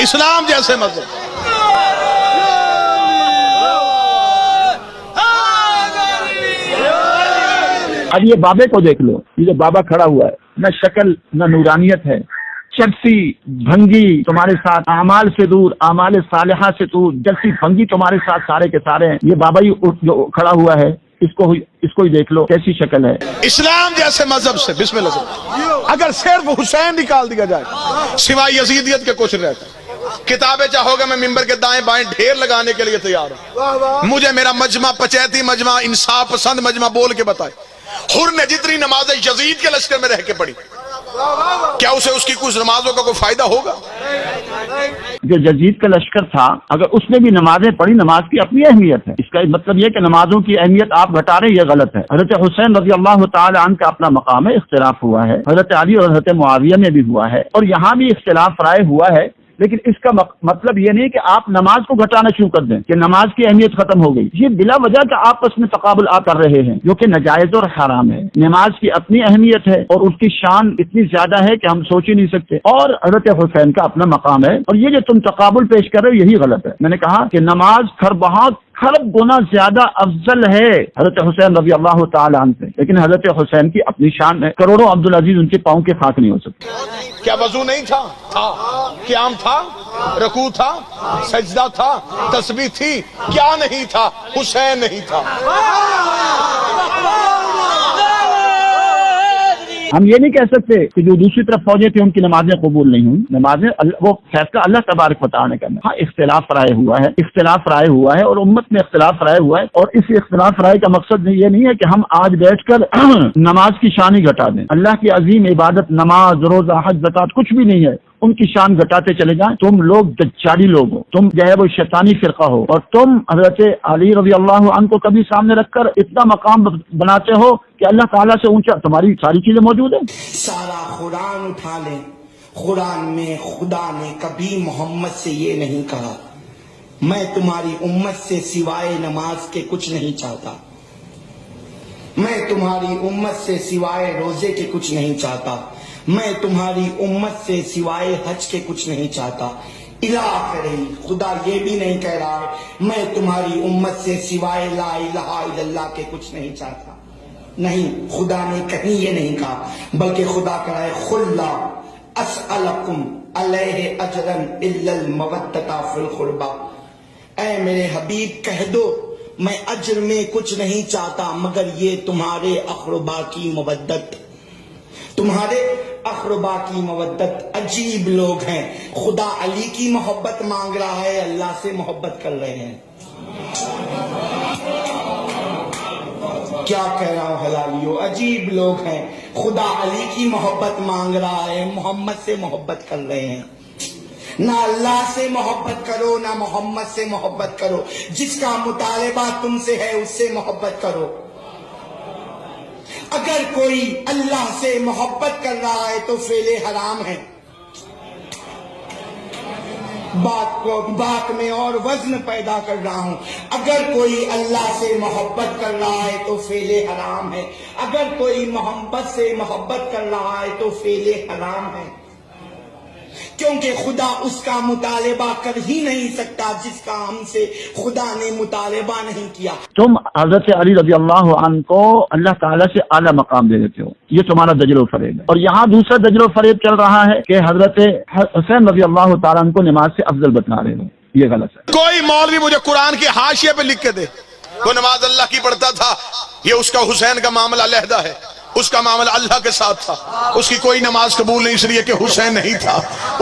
اسلام جیسے مذہب. اب یہ بابے کو دیکھ لو، یہ جو بابا کھڑا ہوا ہے، نہ شکل نہ نورانیت ہے، چرسی بھنگی تمہارے ساتھ، اعمال سے دور، اعمال صالحہ سے دور، جلسی بھنگی تمہارے ساتھ سارے کے سارے ہیں. یہ بابا ہی جو کھڑا ہوا ہے، اس کو ہی دیکھ لو کیسی شکل ہے. اسلام جیسے مذہب سے بسم اللہ سے اگر صرف حسین نکال دیا جائے سوائے یزیدیت کے کچھ رہتا. کتابیں چاہو گے میں ممبر کے دائیں بائیں ڈھیر لگانے کے لیے تیار ہوں. مجھے میرا مجمع پچیتی مجمع انصاف پسند مجمع بول کے بتائے حر نے جتنی نمازیں یزید کے لشکر میں رہ کے پڑھی، کیا اسے اس کی کچھ نمازوں کا کوئی فائدہ ہوگا؟ جو یزید کا لشکر تھا اگر اس نے بھی نمازیں پڑھی، نماز کی اپنی اہمیت ہے. اس کا مطلب یہ کہ نمازوں کی اہمیت آپ گھٹا رہے ہیں، یہ غلط ہے. حضرت حسین رضی اللہ تعالی عنہ کا اپنا مقام ہے، اختلاف ہوا ہے. حضرت علی اور حضرت معاویہ میں بھی ہوا ہے، اور یہاں بھی اختلاف رائے ہوا ہے. لیکن اس کا مطلب یہ نہیں کہ آپ نماز کو گھٹانا شروع کر دیں کہ نماز کی اہمیت ختم ہو گئی. یہ بلا وجہ کا آپس میں تقابل آپ کر رہے ہیں جو کہ ناجائز اور حرام ہے. نماز کی اپنی اہمیت ہے اور اس کی شان اتنی زیادہ ہے کہ ہم سوچ ہی نہیں سکتے، اور حضرت حسین کا اپنا مقام ہے. اور یہ جو تم تقابل پیش کر رہے ہو یہی غلط ہے. میں نے کہا کہ نماز خرب گنا زیادہ افضل ہے حضرت حسین رضی اللہ تعالی عنہ سے، لیکن حضرت حسین کی اپنی شان ہے. کروڑوں عبدالعزیز ان کے پاؤں کے خاک نہیں ہو سکتے. کیا وضو نہیں تھا؟ تھا. قیام تھا، رکوع تھا، سجدہ تھا، تسبیح تھی. کیا نہیں تھا؟ حسین نہیں تھا. ہم یہ نہیں کہہ سکتے کہ جو دوسری طرف فوجیں تھیں ان کی نمازیں قبول نہیں ہوئی. نمازیں وہ فیصلہ اللہ تبارک و تعالی نے کرنا. ہاں اختلاف رائے ہوا ہے اور امت میں اختلاف رائے ہوا ہے، اور اس اختلاف رائے کا مقصد یہ نہیں ہے کہ ہم آج بیٹھ کر نماز کی شان ہی گھٹا دیں. اللہ کی عظیم عبادت نماز، روزہ، حج، زکوٰۃ کچھ بھی نہیں ہے، ان کی شان گھٹاتے چلے جائیں. تم لوگ دجالی لوگ ہو، تم جو ہے وہ شیطانی فرقہ ہو، اور تم حضرت علی رضی اللہ عنہ کو کبھی سامنے رکھ کر اتنا مقام بناتے ہو کہ اللہ تعالیٰ سے اونچا تمہاری ساری چیزیں موجود ہیں. سارا قرآن اٹھا لیں، قرآن میں خدا نے کبھی محمد سے یہ نہیں کہا میں تمہاری امت سے سوائے نماز کے کچھ نہیں چاہتا، میں تمہاری امت سے سوائے روزے کے کچھ نہیں چاہتا، میں تمہاری امت سے سوائے حج کے کچھ نہیں چاہتا. الہ خدا یہ بھی نہیں کہہ رہا ہے میں تمہاری امت سے سوائے لا الہ الا اللہ کے کچھ نہیں چاہتا. نہیں، خدا نے کہیں یہ نہیں کہا، بلکہ خدا کہہ رہا ہے قل لا اسألکم علیہ اجرا الا المودۃ فی القربى. اے میرے حبیب کہہ دو میں اجر میں کچھ نہیں چاہتا مگر یہ تمہارے اقربا کی مودت. تمہارے اقربا کی مودت. عجیب لوگ ہیں، خدا علی کی محبت مانگ رہا ہے، اللہ سے محبت کر رہے ہیں. کیا کہہ رہا ہوں حلالیو، عجیب لوگ ہیں، خدا علی کی محبت مانگ رہا ہے، محمد سے محبت کر رہے ہیں. نہ اللہ سے محبت کرو نہ محمد سے محبت کرو، جس کا مطالبہ تم سے ہے اس سے محبت کرو. اگر کوئی اللہ سے محبت کر رہا ہے تو فعل حرام ہے. بات میں اور وزن پیدا کر رہا ہوں. اگر کوئی اللہ سے محبت کر رہا ہے تو فعل حرام ہے، اگر کوئی محمد سے محبت کر رہا ہے تو فعل حرام ہے، کیونکہ خدا اس کا مطالبہ کر ہی نہیں سکتا جس کا ہم سے خدا نے مطالبہ نہیں کیا. تم حضرت علی رضی اللہ عنہ کو اللہ تعالیٰ سے اعلیٰ مقام دے دیتے ہو، یہ تمہارا دجل و فریب ہے. اور یہاں دوسرا دجل و فریب چل رہا ہے کہ حضرت حسین رضی اللہ تعالیٰ عنہ کو نماز سے افضل بتلا رہے ہو، یہ غلط ہے. کوئی مولوی مجھے قرآن کی حاشیے پہ لکھ کے دے وہ نماز اللہ کی پڑھتا تھا، یہ اس کا حسین کا معاملہ علیحدہ ہے، اس کا معاملہ اللہ کے ساتھ تھا. اس کی کوئی نماز قبول نہیں اس لیے کہ حسین نہیں تھا.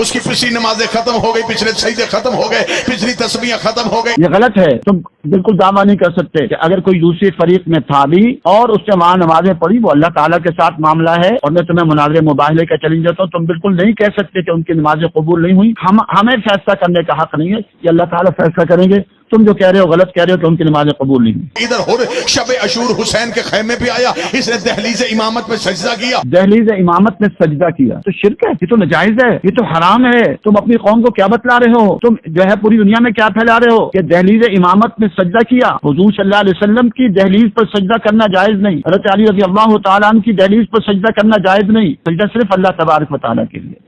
اس کی پچھلی نمازیں ختم ہو گئی، پچھلے سجدے ختم ہو گئے، پچھلی تسبیحیں ختم ہو گئی. یہ غلط ہے. تم بالکل دعویٰ نہیں کر سکتے کہ اگر کوئی دوسری فریق میں تھا بھی اور اس نے وہاں نمازیں پڑھی وہ اللہ تعالیٰ کے ساتھ معاملہ ہے اور میں تمہیں مناظرے مباہلے کا چیلنج دیتا ہوں. تم بالکل نہیں کہہ سکتے کہ ان کی نمازیں قبول نہیں ہوئی. ہمیں فیصلہ کرنے کا حق نہیں ہے، یہ اللہ تعالیٰ فیصلہ کریں گے. تم جو کہہ رہے ہو غلط کہہ رہے ہو کہ ان کی نمازیں قبول نہیں ہوئی. ادھر ہر شب عاشور حسین کے خیمے پہ آیا، اس نے دہلیز امامت پہ سجدہ کیا. دہلیز امامت میں سجدہ کیا تو شرک ہے، یہ تو ناجائز ہے، یہ تو حرام ہے. تم اپنی قوم کو کیا بتلا رہے ہو؟ تم جو ہے پوری دنیا میں کیا پھیلا رہے ہو کہ دہلیز امامت میں سجدہ کیا. حضور صلی اللہ علیہ وسلم کی دہلیز پر سجدہ کرنا جائز نہیں، حضرت علی رضی اللہ تعالیٰ عنہ کی دہلیز پر سجدہ کرنا جائز نہیں. سجدہ صرف اللہ تبارک و تعالیٰ کے لیے.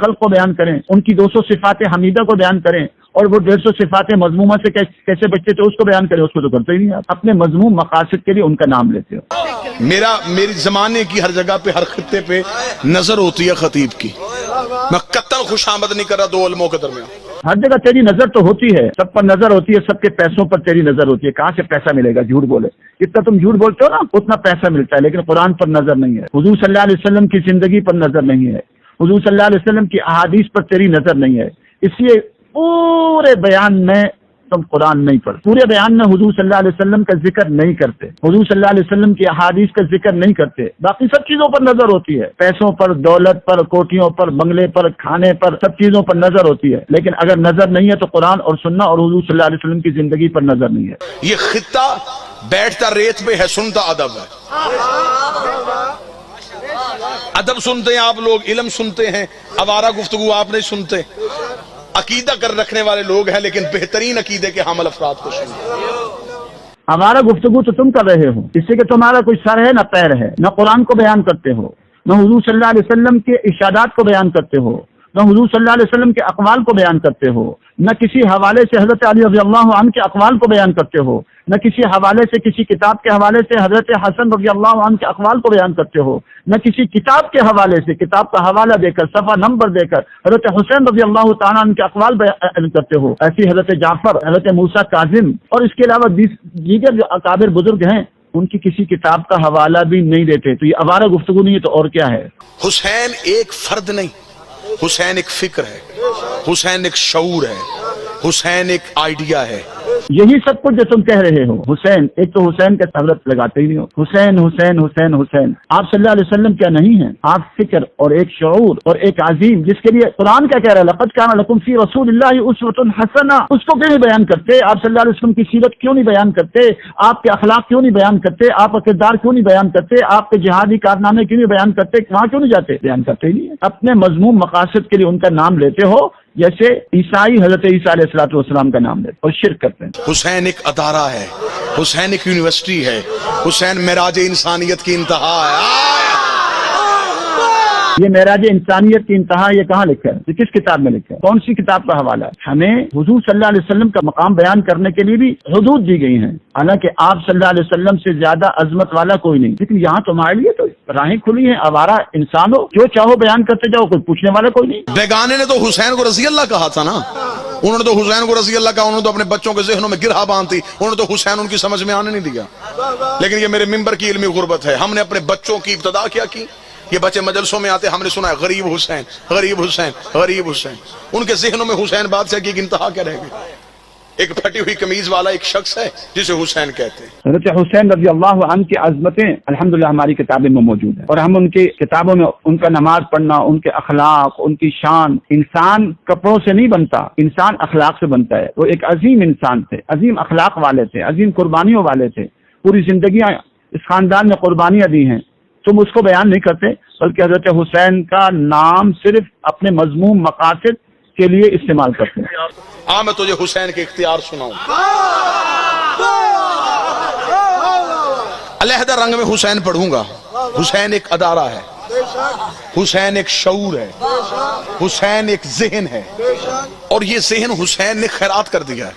خلق کو بیان کریں، ان کی 200 صفات حمیدہ کو بیان کریں، اور وہ 150 صفات مذمومہ سے کیسے بچتے تھے اس کو بیان کریں. اس کو تو کرتے ہی نہیں. آپ اپنے مذموم مقاصد کے لیے ان کا نام لیتے ہو. میری زمانے کی ہر جگہ پہ ہر خطے پہ نظر ہوتی ہے خطیب کی. میں قطع خوش آمد نہیں کر رہا دو علموں کے درمیان. ہر جگہ تیری نظر تو ہوتی ہے، سب پر نظر ہوتی ہے، سب کے پیسوں پر تیری نظر ہوتی ہے. کہاں سے پیسہ ملے گا؟ جھوٹ بولے جتنا تم جھوٹ بولتے ہو نا اتنا پیسہ ملتا ہے، لیکن قرآن پر نظر نہیں ہے، حضور صلی اللہ علیہ وسلم کی زندگی پر نظر نہیں ہے، حضور صلی اللہ علیہ وسلم کی احادیث پر تیری نظر نہیں ہے. اس لیے پورے بیان میں تم قرآن نہیں پڑھتے، پورے بیان میں حضور صلی اللہ علیہ وسلم کا ذکر نہیں کرتے، حضور صلی اللہ علیہ وسلم کی احادیث کا ذکر نہیں کرتے. باقی سب چیزوں پر نظر ہوتی ہے، پیسوں پر، دولت پر، کوٹیوں پر، بنگلے پر، کھانے پر، سب چیزوں پر نظر ہوتی ہے. لیکن اگر نظر نہیں ہے تو قرآن اور سننا اور حضور صلی اللہ علیہ وسلم کی زندگی پر نظر نہیں ہے. یہ خطہ بیٹھتا ریت پہ ہے، سنتا ادب ہے. ادب سنتے ہیں آپ لوگ، علم سنتے ہیں، آوارہ گفتگو آپ نہیں سنتے. عقیدہ کر رکھنے والے لوگ ہیں لیکن بہترین عقیدے کے حامل افراد کو سنتے. ہمارا گفتگو تو تم کر رہے ہو، اس سے کہ تمہارا کوئی سر ہے نہ پیر ہے، نہ قرآن کو بیان کرتے ہو، نہ حضور صلی اللہ علیہ وسلم کے ارشادات کو بیان کرتے ہو، نہ حضور صلی اللہ علیہ وسلم کے اقوال کو بیان کرتے ہو، نہ کسی حوالے سے حضرت علی رضی اللہ عنہ کے اقوال کو بیان کرتے ہو، نہ کسی حوالے سے، کسی کتاب کے حوالے سے حضرت حسن رضی اللہ عنہ کے اقوال کو بیان کرتے ہو، نہ کسی کتاب کے حوالے سے، کتاب کا حوالہ دے کر، صفحہ نمبر دے کر حضرت حسین رضی اللہ تعالیٰ عنہ کے اقوال بیان کرتے ہو. ایسی حضرت جعفر، حضرت موسیٰ کاظم اور اس کے علاوہ دیگر جو اکابر بزرگ ہیں ان کی کسی کتاب کا حوالہ بھی نہیں دیتے. تو یہ آوارہ گفتگو نہیں ہے تو اور کیا ہے؟ حسین ایک فرد نہیں، حسین ایک فکر ہے، حسین ایک شعور ہے، حسین ایک آئیڈیا ہے. یہی سب کچھ جو تم کہہ رہے ہو. حسین، ایک تو حسین کا حضرت لگاتے ہی نہیں ہو. حسین حسین حسین حسین. آپ صلی اللہ علیہ وسلم کیا نہیں ہیں؟ آپ فکر اور ایک شعور اور ایک عظیم، جس کے لیے قرآن کیا کہہ رہا ہے؟ لقد کان لکم فی رسول اللہ اسوۃ حسنہ. اس کو کیوں نہیں بیان کرتے؟ آپ صلی اللہ علیہ وسلم کی سیرت کیوں نہیں بیان کرتے؟ آپ کے اخلاق کیوں نہیں بیان کرتے؟ آپ کا کردار کیوں نہیں بیان کرتے؟ آپ کے جہادی کارنامے کیوں نہیں بیان کرتے؟ وہاں کیوں نہیں جاتے؟ بیان کرتے ہی نہیں. اپنے مضمون مقاصد کے لیے ان کا نام لیتے ہو، جیسے عیسائی حضرت عیسیٰ علیہ السلام کا نام لیتے اور شرک کرتے ہیں. حسین ایک ادارہ ہے، حسین ایک یونیورسٹی ہے، حسین معراج انسانیت کی انتہا ہے. یہ معراج انسانیت کی انتہا یہ کہاں لکھا ہے؟ یہ کس کتاب میں لکھا ہے؟ کون سی کتاب کا حوالہ ہے؟ ہمیں حضور صلی اللہ علیہ وسلم کا مقام بیان کرنے کے لیے بھی حدود دی گئی ہیں، حالانکہ آپ صلی اللہ علیہ وسلم سے زیادہ عظمت والا کوئی نہیں. لیکن یہاں تمہارے لیے تو راہیں کھلی ہیں، آوارہ انسان ہو، جو چاہو بیان کرتے جاؤ، کوئی پوچھنے والا کوئی نہیں. بیگانے نے تو حسین کو رضی اللہ کہا تھا نا، انہوں نے تو حسین کو رضی اللہ کہا، انہوں نے تو اپنے بچوں کے ذہنوں میں گرہ باندھی، انہوں نے تو حسین ان کی سمجھ میں آنے نہیں دیا. لیکن یہ میرے ممبر کی علمی غربت ہے. ہم نے اپنے بچوں کی ابتدا کیا کی؟ یہ بچے مجلسوں میں آتے، ہم نے سنا ہے غریب حسین، غریب حسین، غریب حسین. ان کے ذہنوں میں حسین بادشاہ کی انتہا کیا رہ گئی؟ ایک پھٹی ہوئی قمیض والا ایک شخص ہے جسے حسین کہتے ہیں. حضرت حسین رضی اللہ عنہ کی عظمتیں الحمدللہ ہماری کتابیں میں موجود ہیں، اور ہم ان کی کتابوں میں ان کا نماز پڑھنا، ان کے اخلاق، ان کی شان. انسان کپڑوں سے نہیں بنتا، انسان اخلاق سے بنتا ہے. وہ ایک عظیم انسان تھے، عظیم اخلاق والے تھے، عظیم قربانیوں والے تھے. پوری زندگیاں اس خاندان نے قربانیاں دی ہیں. تم اس کو بیان نہیں کرتے، بلکہ حضرت حسین کا نام صرف اپنے مضمون مقاصد کے لیے استعمال کرتے ہیں. میں تجھے حسین کے اختیار سناؤں. علیحدہ رنگ میں حسین پڑھوں گا. حسین ایک ادارہ ہے، حسین ایک شعور ہے، حسین ایک ذہن ہے، اور یہ ذہن حسین نے خیرات کر دیا ہے.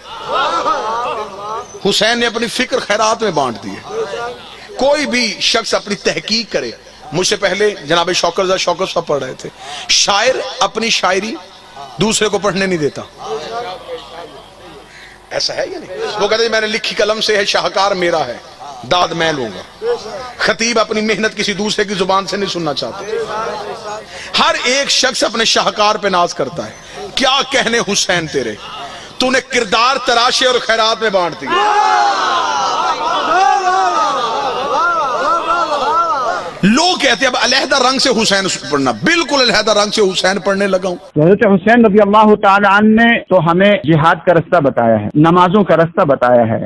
حسین نے اپنی فکر خیرات میں بانٹ دی ہے. کوئی بھی شخص اپنی تحقیق کرے. مجھ سے پہلے جناب شوکت رضا شوکت صاحب پڑھ رہے تھے، شاعر اپنی شاعری دوسرے کو پڑھنے نہیں دیتا. ایسا ہے یا نہیں؟ وہ کہتے ہیں میں نے لکھی قلم سے ہے، شاہکار میرا ہے، داد میں لوں گا. خطیب اپنی محنت کسی دوسرے کی زبان سے نہیں سننا چاہتے. ہر ایک شخص اپنے شاہکار پہ ناز کرتا ہے. کیا کہنے حسین تیرے، تو نے کردار تراشے اور خیرات میں بانٹ دی. لوگ کہتے ہیں اب علیحدہ رنگ سے حسین پڑھنا، بالکل علیحدہ رنگ سے حسین پڑھنے لگا ہوں. حضرت حسین رضی اللہ تعالی عنہ نے تو ہمیں جہاد کا رستہ بتایا ہے، نمازوں کا رستہ بتایا ہے،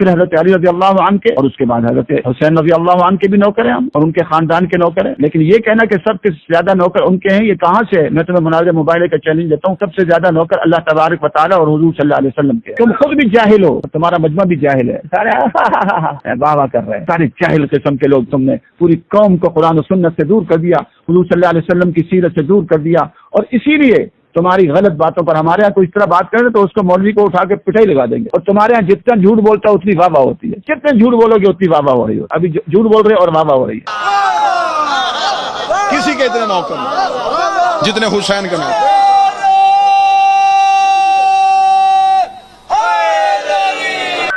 پھر حضرت علی رضی اللہ عنہ کے اور اس کے بعد حضرت حسین رضی اللہ عنہ کے بھی نوکر ہیں ہم اور ان کے خاندان کے نوکر ہیں. لیکن یہ کہنا کہ سب سے زیادہ نوکر ان کے ہیں، یہ کہاں سے ہے؟ میں تمہیں مناظر موبائل کا چیلنج دیتا ہوں، سب سے زیادہ نوکر اللہ تبارک و تعالیٰ اور حضور صلی اللہ علیہ وسلم کے. تم خود بھی جاہل ہو، تمہارا مجمع بھی جاہل ہے، سارے واہ واہ کر رہے ہیں، سارے جاہل قسم کے لوگ. تم نے پوری قوم کو قرآن و سنت سے دور کر دیا، حضور صلی اللہ علیہ وسلم کی سیرت سے دور کر دیا، اور اسی لیے تمہاری غلط باتوں پر ہمارے یہاں کوئی اس طرح بات کرے تو اس کو مولوی کو اٹھا کے پٹائی لگا دیں گے. اور تمہارے یہاں جتنا جھوٹ بولتا ہے اتنی واہ واہ ہوتی ہے، جتنے جھوٹ بولو گے اتنی واہ واہ ہو رہی ہو. ابھی جھوٹ بول رہے اور واہ واہ ہو رہی ہے. کسی کے اتنے نوکر نہیں جتنے حسین کے نوکر.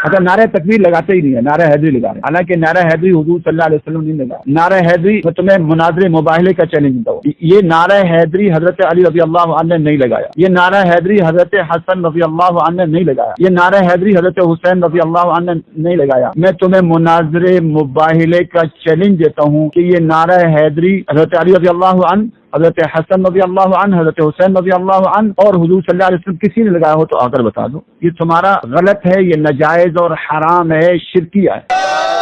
اگر نعرہ تکبیر لگاتے ہی نہیں ہے، نعرہ حیدری لگا رہے ہیں، حالانکہ نعرہ حیدری حضور صلی اللہ علیہ وسلم نہیں لگا. نعرہ حیدری میں تمہیں مناظر مباہلے کا چیلنج دیتا ہوں، یہ نعرہ حیدری حضرت علی رضی اللہ عنہ نے نہیں لگایا، یہ نعرہ حیدری حضرت حسن رضی اللہ عنہ نے نہیں لگایا، یہ نعرہ حیدری حضرت حسین رضی اللہ عنہ نے نہیں لگایا. میں تمہیں مناظر مباہلے کا چیلنج دیتا ہوں کہ یہ نعرہ حیدری حضرت علی رضی اللہ عنہ، حضرت حسن رضی اللہ عنہ، حضرت حسین رضی اللہ عنہ اور حضور صلی اللہ علیہ وسلم کسی نے لگایا ہو تو آ کر بتا دو. یہ تمہارا غلط ہے، یہ ناجائز اور حرام ہے، شرکیہ ہے.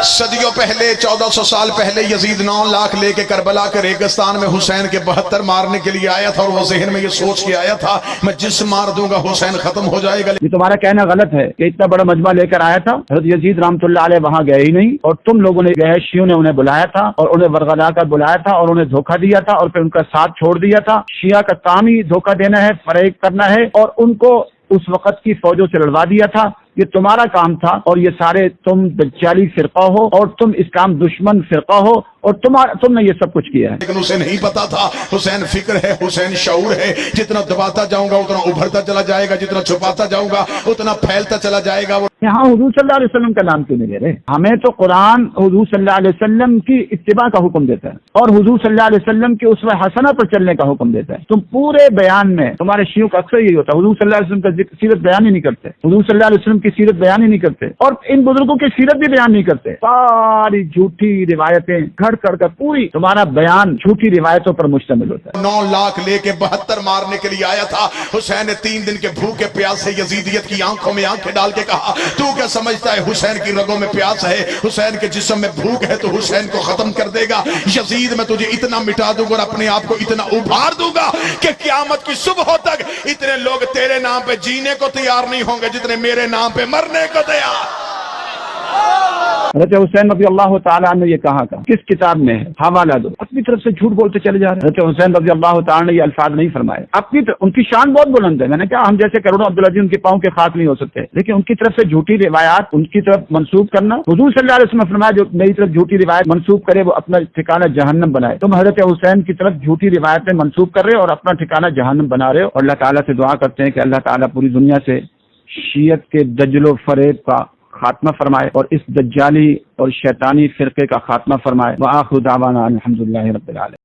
صدیوں پہلے 1400 سال پہلے یزید 9 لاکھ لے کے کربلا کے ریگستان میں حسین کے 72 مارنے کے لیے آیا تھا، اور وہ ذہن میں یہ سوچ کے آیا تھا میں جس مار دوں گا حسین ختم ہو جائے گا. یہ تمہارا کہنا غلط ہے کہ اتنا بڑا مجمع لے کر آیا تھا. حضرت یزید رحمۃ اللہ علیہ وہاں گئے ہی نہیں، اور تم لوگوں نے گئے، شیعوں نے انہیں بلایا تھا اور انہیں ورغلا کر بلایا تھا اور انہیں دھوکہ دیا تھا اور پھر ان کا ساتھ چھوڑ دیا تھا. شیعہ کا کام ہی دھوکہ دینا ہے، فریب کرنا ہے، اور ان کو اس وقت کی فوجوں سے لڑوا دیا تھا. یہ تمہارا کام تھا، اور یہ سارے تم دجالی فرقہ ہو اور تم اسلام دشمن فرقہ ہو، اور تم نے یہ سب کچھ کیا ہے. لیکن اسے نہیں پتا تھا حسین فکر ہے، حسین شعور ہے. جتنا دباتا جاؤں گا اتنا ابھرتا چلا جائے گا، جتنا چھپاتا جاؤں گا اتنا پھیلتا چلا جائے گا. یہاں حضور صلی اللہ علیہ وسلم کا نام کیوں نہیں لے رہے؟ ہمیں تو قرآن حضور صلی اللہ علیہ وسلم کی اتباع کا حکم دیتا ہے اور حضور صلی اللہ علیہ وسلم کی اسوہ حسنہ پر چلنے کا حکم دیتا ہے. تم پورے بیان میں، تمہارے شیعوں کا اکثر یہی ہوتا ہے، حضور صلی اللہ علیہ وسلم کا سیرت بیان ہی نہیں کرتے، حضور صلی اللہ علیہ وسلم کی سیرت بیان ہی نہیں کرتے، اور ان بزرگوں کی سیرت بھی بیان نہیں کرتے. ساری جھوٹی روایتیں گھڑ کر پوری تمہارا بیان جھوٹی روایتوں پر مشتمل ہوتا ہے. 9 لاکھ لے کے 72 مارنے کے لیے آیا تھا. حسین نے 3 دن کے بھوکے پیاس سے یزیدیت کی آنکھوں میں آنکھیں ڈال کے کہا تو کیا سمجھتا ہے حسین کی رگوں میں پیاس ہے، حسین کے جسم میں بھوک ہے تو حسین کو ختم کر دے گا. یزید میں تجھے اتنا مٹا دوں گا اور اپنے آپ کو اتنا ابھار دوں گا کہ قیامت کی صبح تک اتنے لوگ تیرے نام پہ جینے کو تیار نہیں ہوں گے جتنے میرے نام پہ مرنے کو تیار. حضرت حسین رضی اللہ تعالیٰ عنہ یہ کہاں کا کس کتاب میں ہے؟ حوالہ دو. اپنی طرف سے جھوٹ بولتے چلے جا رہے ہیں. حضرت حسین رضی اللہ تعالیٰ نے یہ الفاظ نہیں فرمائے. ان کی شان بہت بلند ہے. میں نے کہا ہم جیسے کروڑوں عبدالعزیز ان کے پاؤں کے خاک نہیں ہو سکتے، لیکن ان کی طرف سے جھوٹی روایات ان کی طرف منسوب کرنا، حضور صلی اللہ علیہ وسلم نے فرمایا جو میری طرف جھوٹی روایت منسوب کرے وہ اپنا ٹھکانہ جہنم بنائے. تم حضرت حسین کی طرف جھوٹی روایتیں منسوب کر رہے ہو اور اپنا ٹھکانہ جہنم بنا رہے ہو. اور اللہ تعالیٰ سے دعا کرتے ہیں کہ اللہ تعالیٰ پوری دنیا سے شیعت کے دجل و فریب کا خاتمہ فرمائے اور اس دجالی اور شیطانی فرقے کا خاتمہ فرمائے. وآخر دعوانا الحمدللہ رب العالمین.